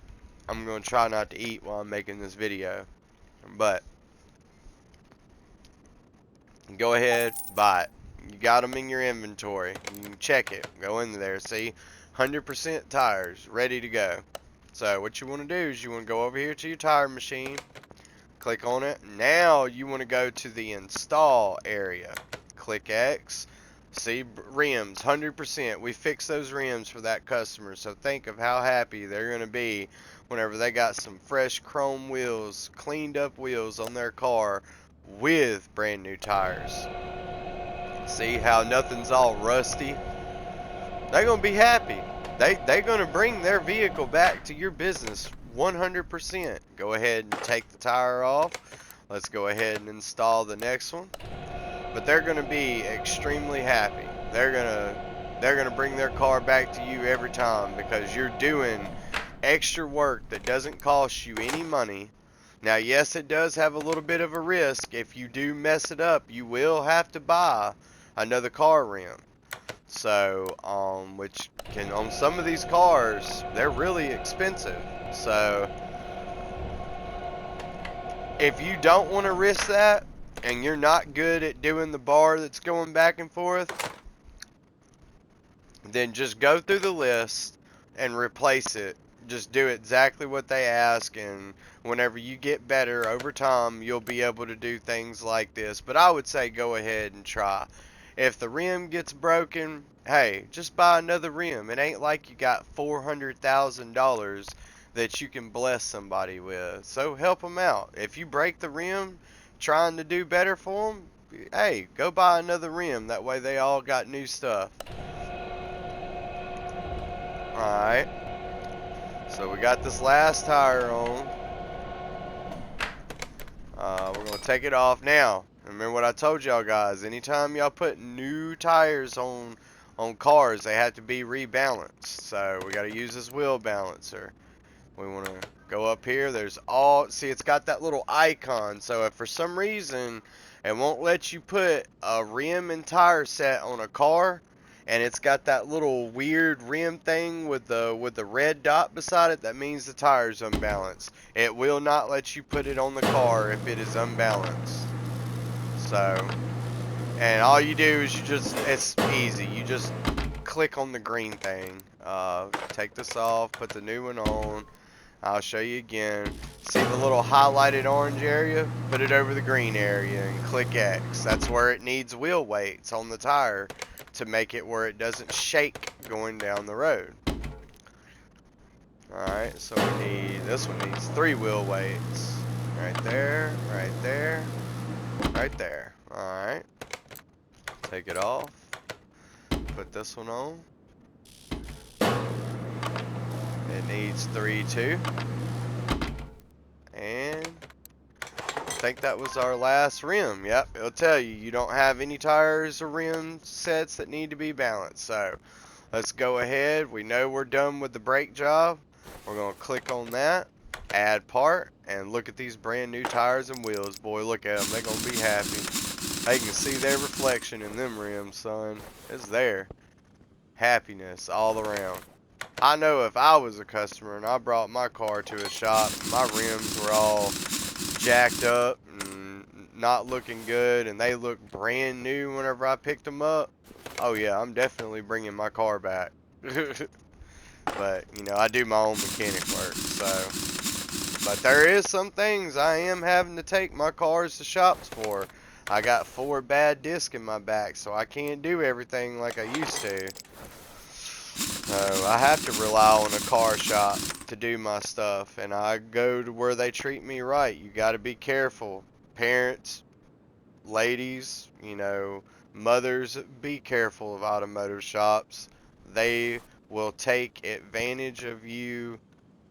I'm going to try not to eat while I'm making this video. But go ahead, buy it. You got them in your inventory. You can check it. Go in there. See, 100% tires ready to go. So what you want to do is you want to go over here to your tire machine. Click on it. Now you want to go to the install area. Click X. See, rims, 100%. We fixed those rims for that customer. So think of how happy they're going to be whenever they got some fresh chrome wheels, cleaned up wheels on their car with brand new tires. See how nothing's all rusty? They're going to be happy. They're going to bring their vehicle back to your business 100%. Go ahead and take the tire off. Let's go ahead and install the next one. But they're going to be extremely happy. They're going to bring their car back to you every time because you're doing extra work that doesn't cost you any money. Now, yes, it does have a little bit of a risk. If you do mess it up, you will have to buy another car rim. So, which can, on some of these cars, they're really expensive. So, if you don't want to risk that, and you're not good at doing the bar that's going back and forth, then just go through the list and replace it. Just do exactly what they ask, and whenever you get better over time, you'll be able to do things like this. But I would say go ahead and try. If the rim gets broken, hey, just buy another rim. It ain't like you got $400,000 that you can bless somebody with. So help them out. If you break the rim trying to do better for them, hey, go buy another rim. That way they all got new stuff. Alright. So we got this last tire on. We're going to take it off now. Remember what I told y'all guys. Anytime y'all put new tires on cars, they have to be rebalanced. So we got to use this wheel balancer. We want to go up here. There's all, see, it's got that little icon. So if for some reason it won't let you put a rim and tire set on a car, and it's got that little weird rim thing with the red dot beside it, that means the tire's unbalanced. It will not let you put it on the car if it is unbalanced. So, and all you do is it's easy. You just click on the green thing. Take this off, put the new one on. I'll show you again. See the little highlighted orange area? Put it over the green area and click X. That's where it needs wheel weights on the tire to make it where it doesn't shake going down the road. Alright, so we need, this one needs 3 wheel weights. Right there, right there, right there. Alright. Take it off. Put this one on. It needs 3 too. And I think that was our last rim. Yep, it'll tell you you don't have any tires or rim sets that need to be balanced. So let's go ahead. We know we're done with the brake job. We're going to click on that, add part, and look at these brand new tires and wheels. Boy, look at them. They're going to be happy. They can see their reflection. reflection in them rims, son. It's there. Happiness all around. I know if I was a customer and I brought my car to a shop, my rims were all jacked up and not looking good, and they look brand new whenever I picked them up. Oh yeah, I'm definitely bringing my car back. But, you know, I do my own mechanic work, so. But there is some things I am having to take my cars to shops for. I got 4 bad discs in my back, so I can't do everything like I used to. So I have to rely on a car shop to do my stuff, and I go to where they treat me right. You got to be careful. Parents, ladies, you know, mothers, be careful of automotive shops. They will take advantage of you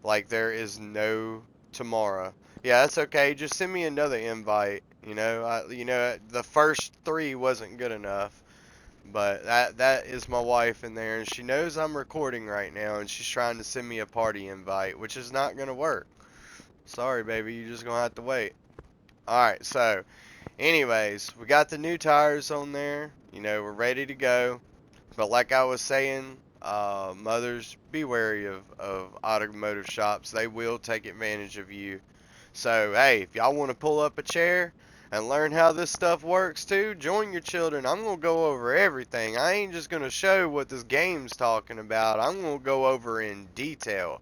like there is no tomorrow. Yeah, that's okay. Just send me another invite. You know, the first 3 wasn't good enough. But that is my wife in there, and she knows I'm recording right now, and she's trying to send me a party invite, which is not going to work. Sorry, baby, you're just going to have to wait. Alright, so, anyways, we got the new tires on there. You know, we're ready to go. But like I was saying, mothers, be wary of automotive shops. They will take advantage of you. So, hey, if y'all want to pull up a chair and learn how this stuff works too, join your children. I'm going to go over everything. I ain't just going to show what this game's talking about. I'm going to go over in detail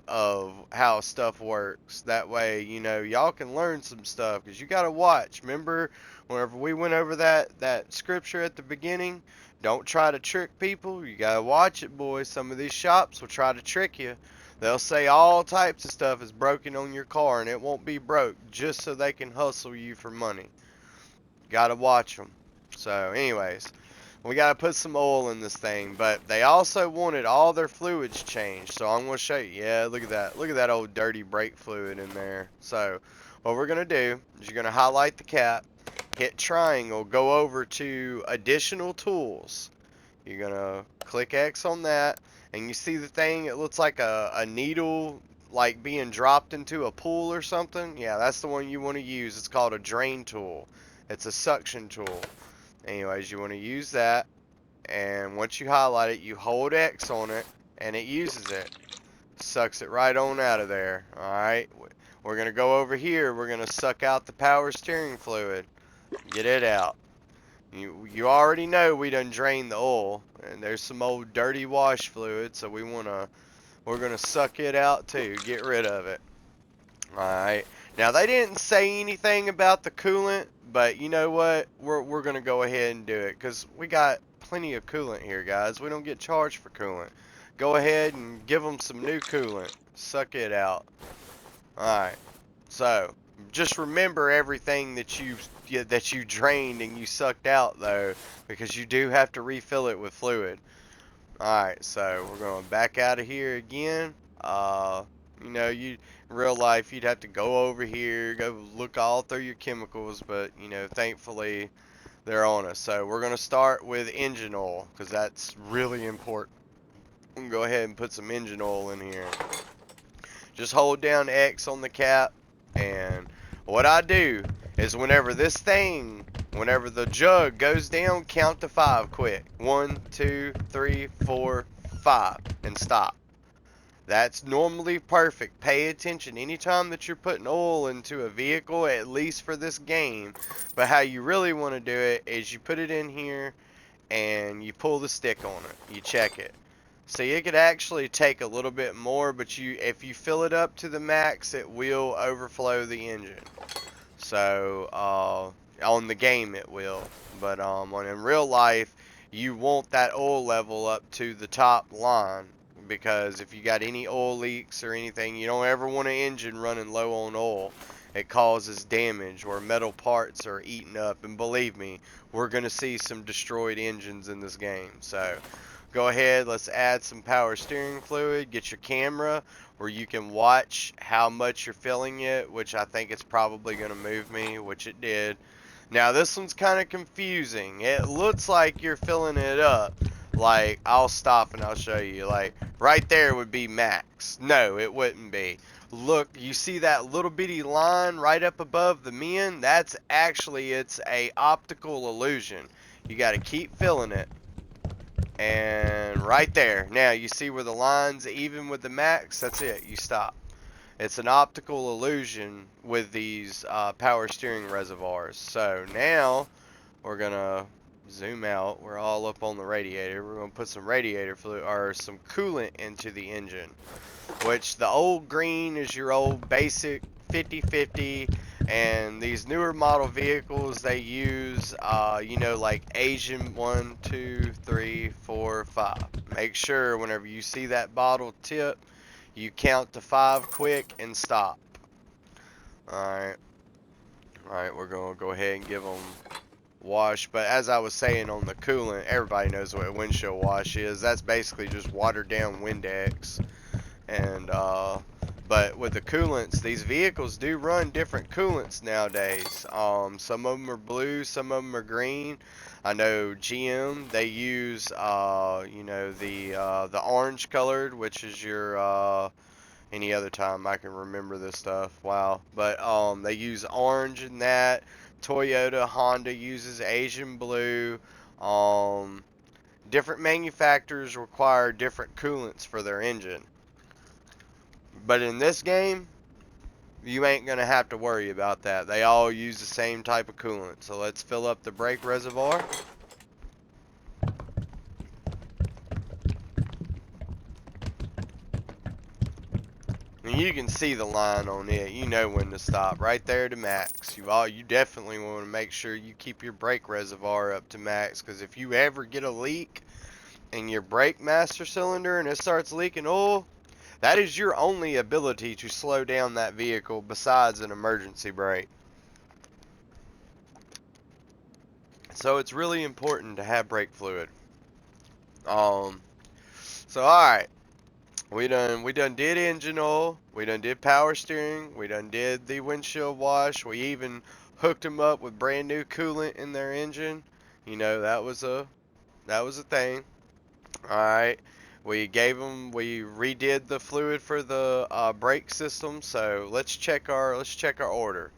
of how stuff works. That way, you know, y'all can learn some stuff, because you got to watch. Remember whenever we went over that scripture at the beginning? Don't try to trick people. You got to watch it, boys. Some of these shops will try to trick you. They'll say all types of stuff is broken on your car, and it won't be broke, just so they can hustle you for money. Gotta watch them. So, anyways, we gotta put some oil in this thing, but they also wanted all their fluids changed, so I'm gonna show you. Yeah, look at that. Look at that old dirty brake fluid in there. So, what we're gonna do is you're gonna highlight the cap, hit triangle, go over to additional tools. You're gonna click X on that, and you see the thing, it looks like a needle like being dropped into a pool or something. Yeah, that's the one you want to use. It's called a drain tool. It's a suction tool. Anyways, you want to use that, and once you highlight it, you hold X on it, and it uses it. Sucks it right on out of there. Alright, we're gonna go over here. We're gonna suck out the power steering fluid. Get it out. You already know we done drained the oil, and there's some old dirty wash fluid, so we're gonna suck it out too, get rid of it. Alright, now they didn't say anything about the coolant, but you know what, we're gonna go ahead and do it, because we got plenty of coolant here, guys. We don't get charged for coolant. Go ahead and give them some new coolant. Suck it out. Alright, so just remember everything that you drained and you sucked out, though, because you do have to refill it with fluid. Alright, so we're going back out of here again. You know, in real life, you'd have to go over here, go look all through your chemicals, but, you know, thankfully, they're on us. So we're going to start with engine oil, because that's really important. I'm going to go ahead and put some engine oil in here. Just hold down X on the cap, and what I do is whenever the jug goes down, count to 5 quick. 1, 2, 3, 4, 5, and stop. That's normally perfect. Pay attention anytime that you're putting oil into a vehicle, at least for this game. But how you really want to do it is you put it in here and you pull the stick on it. You check it. See, it could actually take a little bit more, but if you fill it up to the max, it will overflow the engine. So, on the game it will. But in real life, you want that oil level up to the top line. Because if you got any oil leaks or anything, you don't ever want an engine running low on oil. It causes damage where metal parts are eaten up. And believe me, we're going to see some destroyed engines in this game. So, go ahead, let's add some power steering fluid. Get your camera where you can watch how much you're filling it, which I think it's probably going to move me, which it did. Now this one's kind of confusing. It looks like you're filling it up, Like, I'll stop and I'll show you. Like, right there would be max. No, it wouldn't be. Look, you see that little bitty line right up above the min? That's actually, it's a optical illusion. You got to keep filling it. And right there. Now, you see where the line's even with the max? That's it. You stop. It's an optical illusion with these power steering reservoirs. So now we're gonna zoom out. We're all up on the radiator. We're gonna put some radiator fluid or some coolant into the engine, which the old green is your old basic 50/50, and these newer model vehicles, they use you know, like Asian 1 2 3 4 5. Make sure whenever you see that bottle tip, you count to 5 quick and stop. Alright, we're going to go ahead and give them wash. But as I was saying on the coolant, everybody knows what a windshield wash is. That's basically just watered down Windex. And but with the coolants, these vehicles do run different coolants nowadays. Some of them are blue, some of them are green. I know GM, they use you know, the orange colored, which is your any other time I can remember this stuff. Wow. But they use orange in that. Toyota, Honda uses Asian blue. Different manufacturers require different coolants for their engine. But in this game, you ain't going to have to worry about that. They all use the same type of coolant. So let's fill up the brake reservoir. And you can see the line on it. You know when to stop. Right there to max. You definitely want to make sure you keep your brake reservoir up to max, because if you ever get a leak in your brake master cylinder and it starts leaking oil, that is your only ability to slow down that vehicle besides an emergency brake. So it's really important to have brake fluid. So alright. We done did engine oil, we done did power steering, we done did the windshield wash, we even hooked them up with brand new coolant in their engine. You know, that was a thing. Alright. We redid the fluid for the brake system. So let's check our order.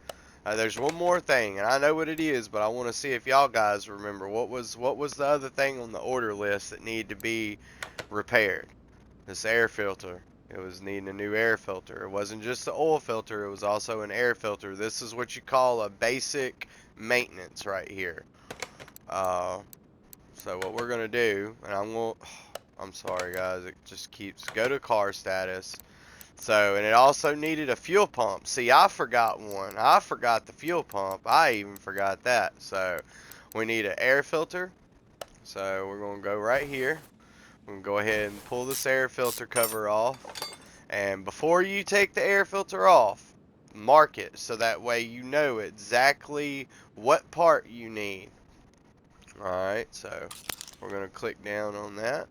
There's one more thing, and I know what it is, but I want to see if y'all guys remember what was the other thing on the order list that needed to be repaired. This air filter. It was needing a new air filter. It wasn't just the oil filter, it was also an air filter. This is what you call a basic maintenance right here. So what we're gonna do, and I'm sorry guys, it just keeps, go to car status. So, and it also needed a fuel pump. See, I forgot one. I forgot the fuel pump. I even forgot that. So we need an air filter. So we're gonna go right here. I'm going to go ahead and pull this air filter cover off. And before you take the air filter off, mark it so that way you know exactly what part you need. Alright, so we're going to click down on that.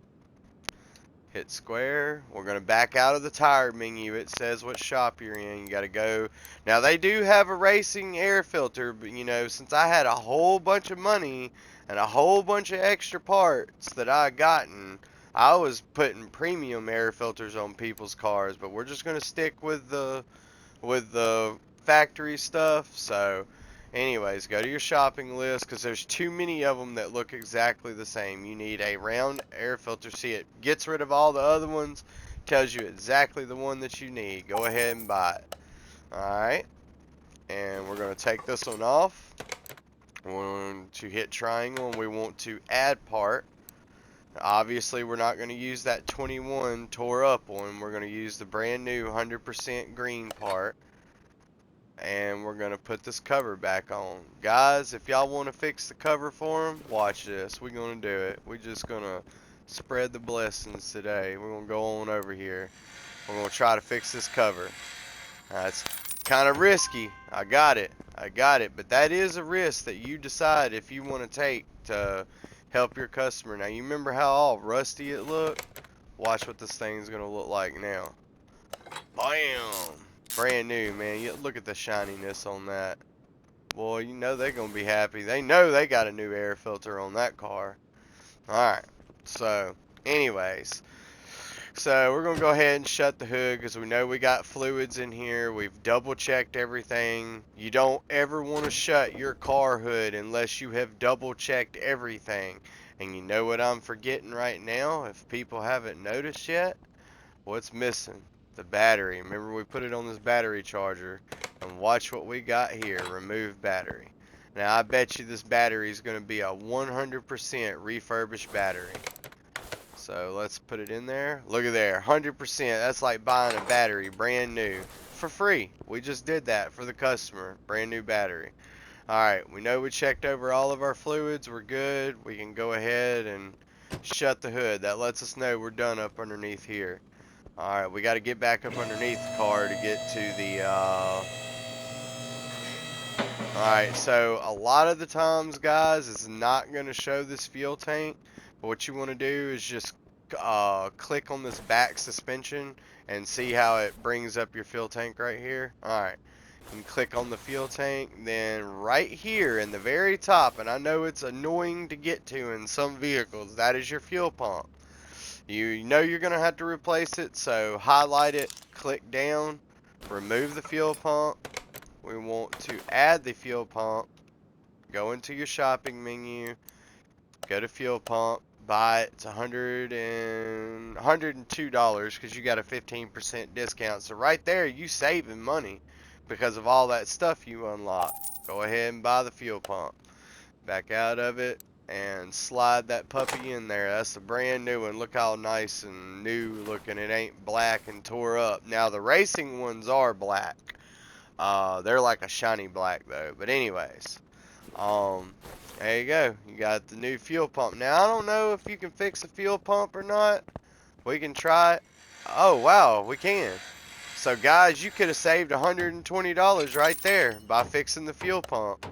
Hit square. We're going to back out of the tire menu. It says what shop you're in. You got to go. Now, they do have a racing air filter, but you know, since I had a whole bunch of money and a whole bunch of extra parts that I gotten, I was putting premium air filters on people's cars, but we're just going to stick with the factory stuff. So anyways, go to your shopping list, because there's too many of them that look exactly the same. You need a round air filter. See, it gets rid of all the other ones, tells you exactly the one that you need. Go ahead and buy it. Alright, and we're going to take this one off. We're going to hit triangle, and we want to add part. Obviously, we're not going to use that 21 tore up one. We're going to use the brand new 100% green part. And we're going to put this cover back on. Guys, if y'all want to fix the cover for them, watch this. We're going to do it. We're just going to spread the blessings today. We're going to go on over here. We're going to try to fix this cover. It's kind of risky. I got it. But that is a risk that you decide if you want to take to help your customer. Now, you remember how all rusty it looked? Watch what this thing's going to look like now. Bam! Brand new, man. You look at the shininess on that. Boy, you know they're going to be happy. They know they got a new air filter on that car. Alright. So anyways, so we're going to go ahead and shut the hood because we know we got fluids in here. We've double checked everything. You don't ever want to shut your car hood unless you have double checked everything. And you know what I'm forgetting right now, if people haven't noticed yet? What's missing? The battery. Remember, we put it on this battery charger. And watch what we got here. Remove battery. Now I bet you this battery is going to be a 100% refurbished battery. So let's put it in there. Look at there, 100%. That's like buying a battery brand new for free. We just did that for the customer. Brand new battery. Alright, we know we checked over all of our fluids. We're good. We can go ahead and shut the hood. That lets us know we're done up underneath here. Alright, we got to get back up underneath the car to get to the Alright, so a lot of the times, guys, it's not going to show this fuel tank. But what you want to do is just click on this back suspension and see how it brings up your fuel tank right here. Alright, you can click on the fuel tank. Then right here in the very top, and I know it's annoying to get to in some vehicles, that is your fuel pump. You know you're going to have to replace it, so highlight it, click down, remove the fuel pump. We want to add the fuel pump. Go into your shopping menu, go to fuel pump, buy it. It's $102 because you got a 15% discount. So right there, you saving money because of all that stuff you unlock. Go ahead and buy the fuel pump. Back out of it and slide that puppy in there. That's a brand new one. Look how nice and new looking. It ain't black and tore up. Now the racing ones are black. They're like a shiny black though. But anyways, there you go. You got the new fuel pump. Now I don't know if you can fix a fuel pump or not. We can try it. Oh wow, we can. So guys, you could have saved $120 right there by fixing the fuel pump.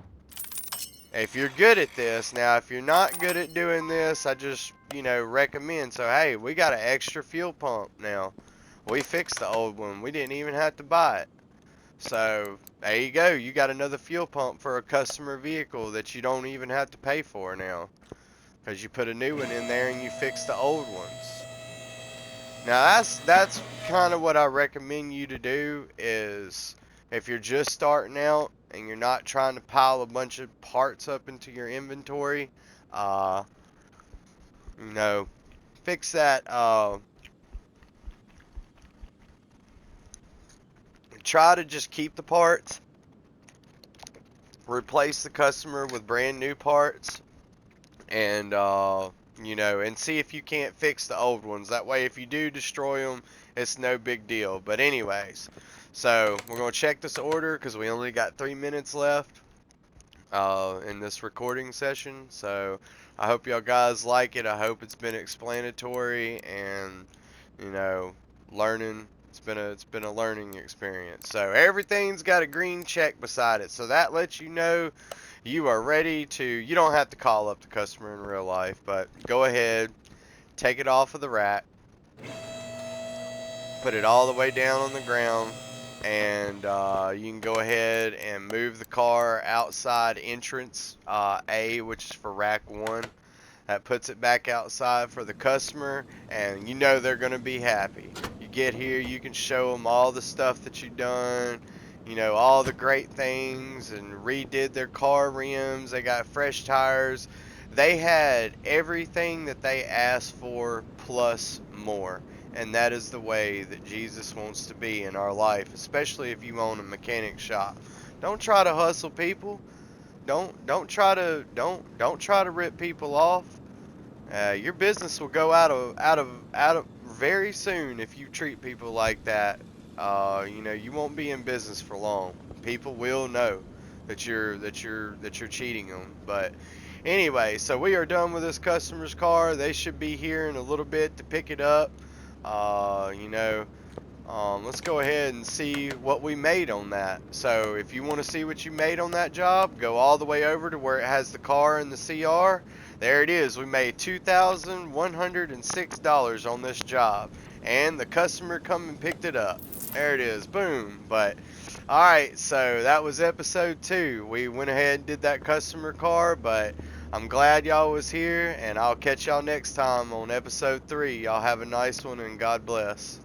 If you're good at this. Now if you're not good at doing this, I just, recommend. So hey, we got an extra fuel pump now. We fixed the old one. We didn't even have to buy it. So there you go. You got another fuel pump for a customer vehicle that you don't even have to pay for now, because you put a new one in there and you fix the old ones. Now that's kind of what I recommend you to do, is if you're just starting out and you're not trying to pile a bunch of parts up into your inventory, fix that. Try to just keep the parts, replace the customer with brand new parts, and and see if you can't fix the old ones. That way if you do destroy them, it's no big deal. But anyways, so we're going to check this order because we only got 3 minutes left in this recording session. So I hope y'all guys like it. I hope it's been explanatory and learning. It's been a learning experience. So everything's got a green check beside it. So that lets you know you are ready to, you don't have to call up the customer in real life, but go ahead, take it off of the rack, put it all the way down on the ground, and you can go ahead and move the car outside entrance A, which is for rack 1. That puts it back outside for the customer, and they're going to be happy. You get here, you can show them all the stuff that you've done, all the great things, and redid their car rims. They got fresh tires. They had everything that they asked for plus more. And that is the way that Jesus wants to be in our life, especially if you own a mechanic shop. Don't try to hustle people. Don't try to rip people off. Your business will go out of very soon if you treat people like that. You won't be in business for long. People will know that you're cheating them. But anyway, so we are done with this customer's car. They should be here in a little bit to pick it up. Let's go ahead and see what we made on that. So if you want to see what you made on that job, go all the way over to where it has the car and the CR. There it is. We made $2,106 on this job, and the customer come and picked it up. There it is. Boom. But alright, so that was episode 2. We went ahead and did that customer car, but I'm glad y'all was here, and I'll catch y'all next time on episode 3. Y'all have a nice one, and God bless.